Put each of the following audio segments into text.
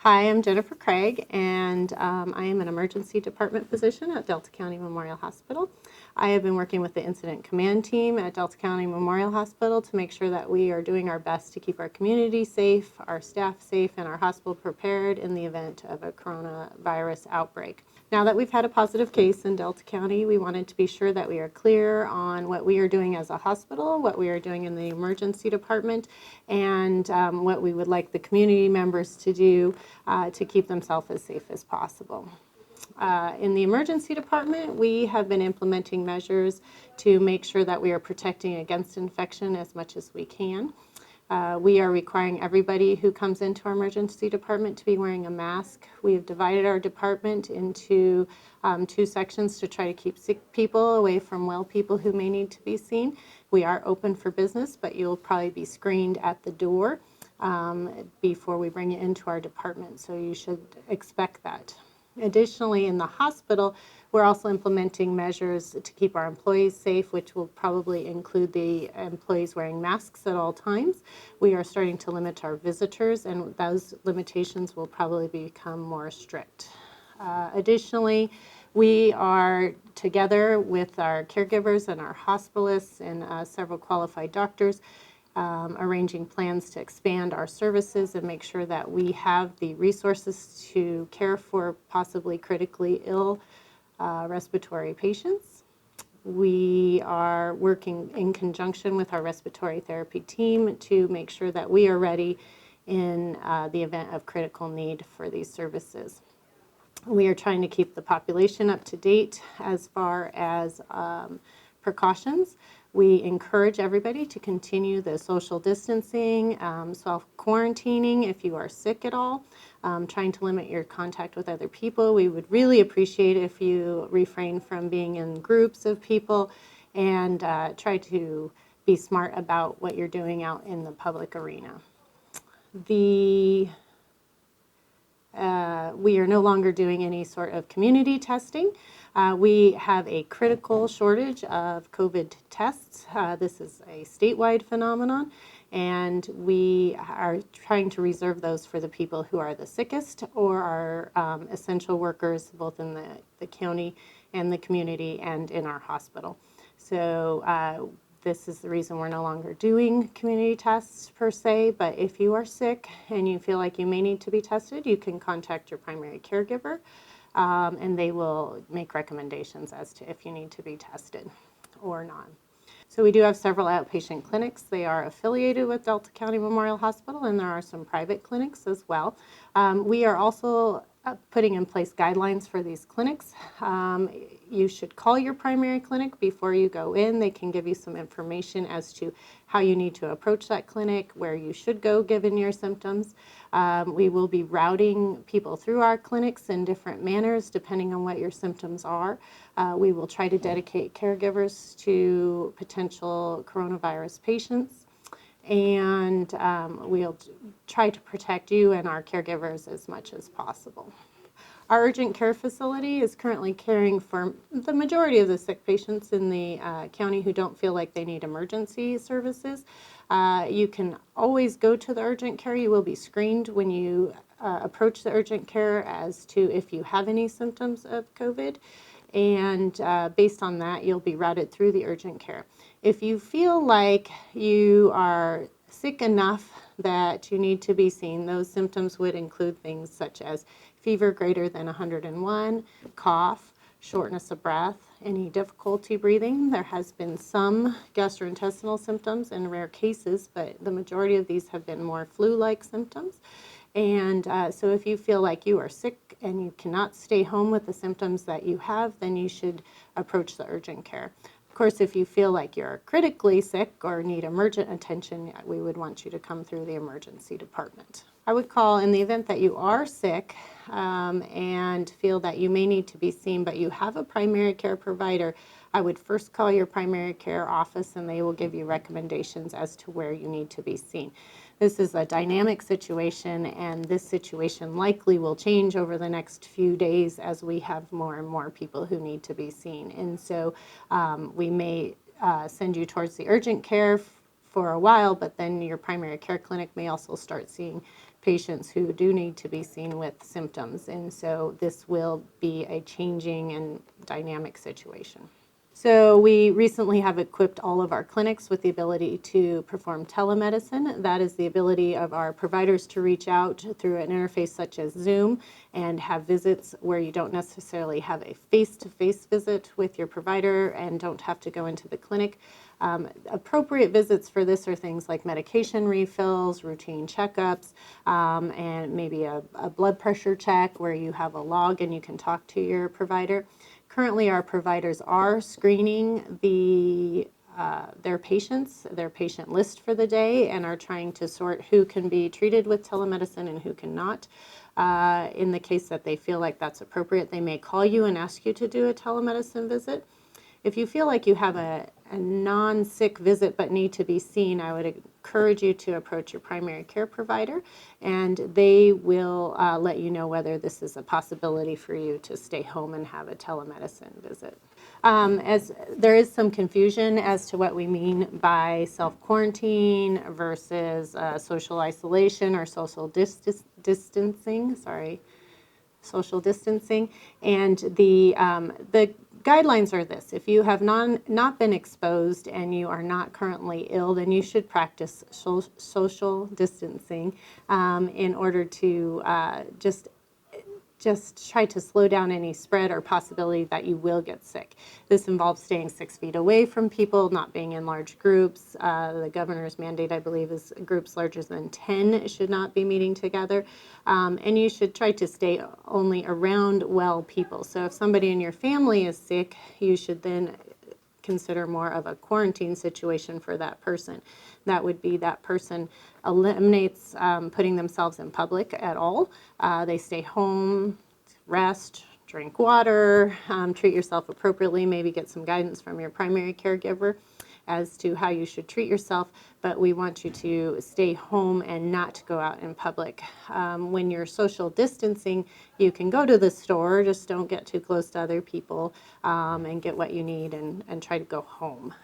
Hi, I'm Jennifer Craig, and I am an emergency department physician at Delta County Memorial Hospital. I have been working with the incident command team at Delta County Memorial Hospital to make sure that we are doing our best to keep our community safe, our staff safe, and our hospital prepared in the event of a coronavirus outbreak. Now that we've had a positive case in Delta County, we wanted to be sure that we are clear on what we are doing as a hospital, what we are doing in the emergency department, and what we would like the community members to do to keep themselves as safe as possible. In the emergency department, we have been implementing measures to make sure that we are protecting against infection as much as we can. We are requiring everybody who comes into our emergency department to be wearing a mask. We have divided our department into two sections to try to keep sick people away from well people who may need to be seen. We are open for business, but you'll probably be screened at the door before we bring you into our department, so you should expect that. Additionally, in the hospital, we're also implementing measures to keep our employees safe, which will probably include the employees wearing masks at all times. We are starting to limit our visitors, and those limitations will probably become more strict. Additionally, we are together with our caregivers and our hospitalists and several qualified doctors arranging plans to expand our services and make sure that we have the resources to care for possibly critically ill respiratory patients. We are working in conjunction with our respiratory therapy team to make sure that we are ready in the event of critical need for these services. We are trying to keep the population up to date as far as precautions. We encourage everybody to continue the social distancing, self-quarantining if you are sick at all, trying to limit your contact with other people. We would really appreciate if you refrain from being in groups of people and try to be smart about what you're doing out in the public arena. We are no longer doing any sort of community testing. We have a critical shortage of COVID tests. This is a statewide phenomenon, and we are trying to reserve those for the people who are the sickest or are essential workers both in the county and the community and in our hospital. So this is the reason we're no longer doing community tests per se, but if you are sick and you feel like you may need to be tested, you can contact your primary caregiver and they will make recommendations as to if you need to be tested or not. So we do have several outpatient clinics. They are affiliated with Delta County Memorial Hospital, and there are some private clinics as well. We are also putting in place guidelines for these clinics. You should call your primary clinic before you go in. They can give you some information as to how you need to approach that clinic, where you should go given your symptoms. We will be routing people through our clinics in different manners depending on what your symptoms are. We will try to dedicate caregivers to potential coronavirus patients, and we'll try to protect you and our caregivers as much as possible. Our urgent care facility is currently caring for the majority of the sick patients in the county who don't feel like they need emergency services. You can always go to the urgent care. You will be screened when you approach the urgent care as to if you have any symptoms of COVID, and based on that, you'll be routed through the urgent care. If you feel like you are sick enough that you need to be seen, those symptoms would include things such as fever greater than 101, cough, shortness of breath, any difficulty breathing. There has been some gastrointestinal symptoms in rare cases, but the majority of these have been more flu-like symptoms. And so if you feel like you are sick and you cannot stay home with the symptoms that you have, then you should approach the urgent care. Of course, if you feel like you're critically sick or need emergent attention, we would want you to come through the emergency department. I would call in the event that you are sick and feel that you may need to be seen, but you have a primary care provider. I would first call your primary care office and they will give you recommendations as to where you need to be seen. This is a dynamic situation, and this situation likely will change over the next few days as we have more and more people who need to be seen. And so we may send you towards the urgent care for a while, but then your primary care clinic may also start seeing patients who do need to be seen with symptoms. And so this will be a changing and dynamic situation. So we recently have equipped all of our clinics with the ability to perform telemedicine. That is the ability of our providers to reach out through an interface such as Zoom and have visits where you don't necessarily have a face-to-face visit with your provider and don't have to go into the clinic. Appropriate visits for this are things like medication refills, routine checkups, and maybe a blood pressure check where you have a log and you can talk to your provider. Currently, our providers are screening their patients, their patient list for the day, and are trying to sort who can be treated with telemedicine and who cannot. In the case that they feel like that's appropriate, they may call you and ask you to do a telemedicine visit. If you feel like you have a non-sick visit but need to be seen, I would encourage you to approach your primary care provider, and they will let you know whether this is a possibility for you to stay home and have a telemedicine visit. As there is some confusion as to what we mean by self-quarantine versus social isolation or social distancing, and the guidelines are this: if you have not been exposed and you are not currently ill, then you should practice social distancing in order to just try to slow down any spread or possibility that you will get sick. This involves staying 6 feet away from people, not being in large groups. The governor's mandate, I believe, is groups larger than 10 should not be meeting together. And you should try to stay only around well people. So if somebody in your family is sick, you should then consider more of a quarantine situation for that person. That would be that person eliminates putting themselves in public at all. They stay home, rest, drink water, treat yourself appropriately, maybe get some guidance from your primary caregiver as to how you should treat yourself, but we want you to stay home and not go out in public. When you're social distancing, you can go to the store, just don't get too close to other people and get what you need and try to go home.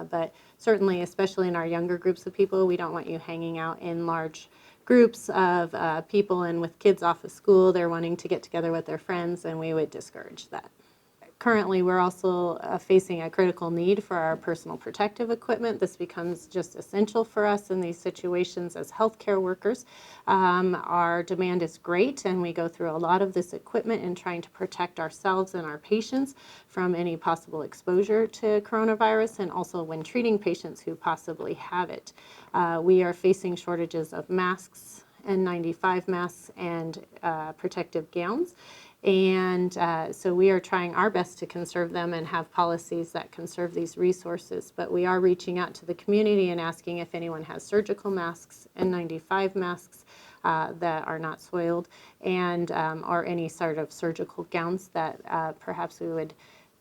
But certainly, especially in our younger groups of people, we don't want you hanging out in large groups of people, and with kids off of school, they're wanting to get together with their friends, and we would discourage that. Currently, we're also facing a critical need for our personal protective equipment. This becomes just essential for us in these situations as healthcare workers. Our demand is great, and we go through a lot of this equipment in trying to protect ourselves and our patients from any possible exposure to coronavirus, and also when treating patients who possibly have it. We are facing shortages of masks, N95 masks, and protective gowns. And so we are trying our best to conserve them and have policies that conserve these resources. But we are reaching out to the community and asking if anyone has surgical masks, N95 masks that are not soiled, and or any sort of surgical gowns that perhaps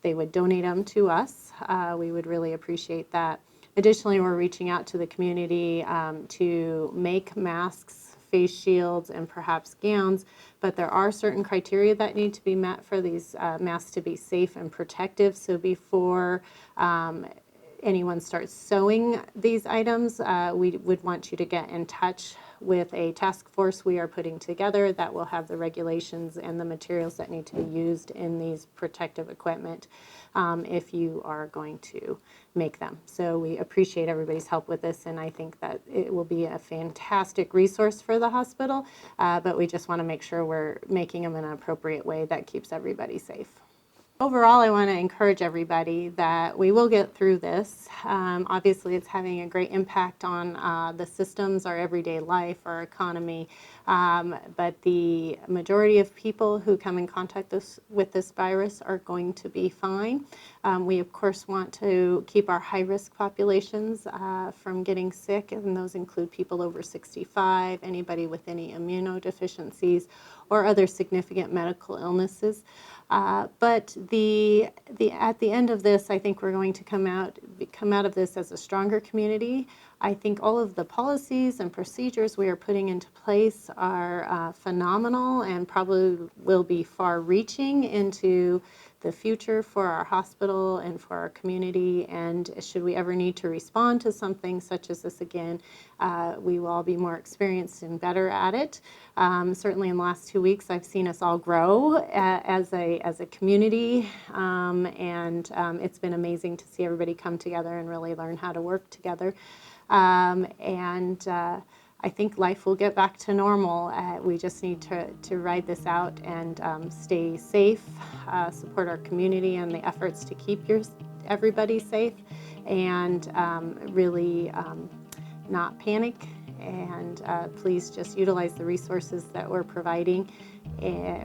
they would donate them to us. We would really appreciate that. Additionally, we're reaching out to the community to make masks, face shields, and perhaps gowns, but there are certain criteria that need to be met for these masks to be safe and protective. So before anyone starts sewing these items, we would want you to get in touch with a task force we are putting together that will have the regulations and the materials that need to be used in these protective equipment if you are going to make them. So we appreciate everybody's help with this, and I think that it will be a fantastic resource for the hospital, but we just want to make sure we're making them in an appropriate way that keeps everybody safe. Overall, I want to encourage everybody that we will get through this. Obviously, it's having a great impact on the systems, our everyday life, our economy, but the majority of people who come in contact with this virus are going to be fine. We, of course, want to keep our high-risk populations from getting sick, and those include people over 65, anybody with any immunodeficiencies, or other significant medical illnesses. But at the end of this, I think we're going to come out of this as a stronger community. I think all of the policies and procedures we are putting into place are phenomenal and probably will be far-reaching into the future for our hospital and for our community, and should we ever need to respond to something such as this again, we will all be more experienced and better at it. Certainly in the last 2 weeks, I've seen us all grow as a community, and it's been amazing to see everybody come together and really learn how to work together. I think life will get back to normal. We just need to ride this out and stay safe, support our community and the efforts to keep everybody safe, and really not panic. And please just utilize the resources that we're providing.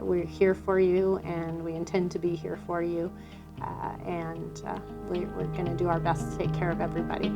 We're here for you, and we intend to be here for you. We're going to do our best to take care of everybody.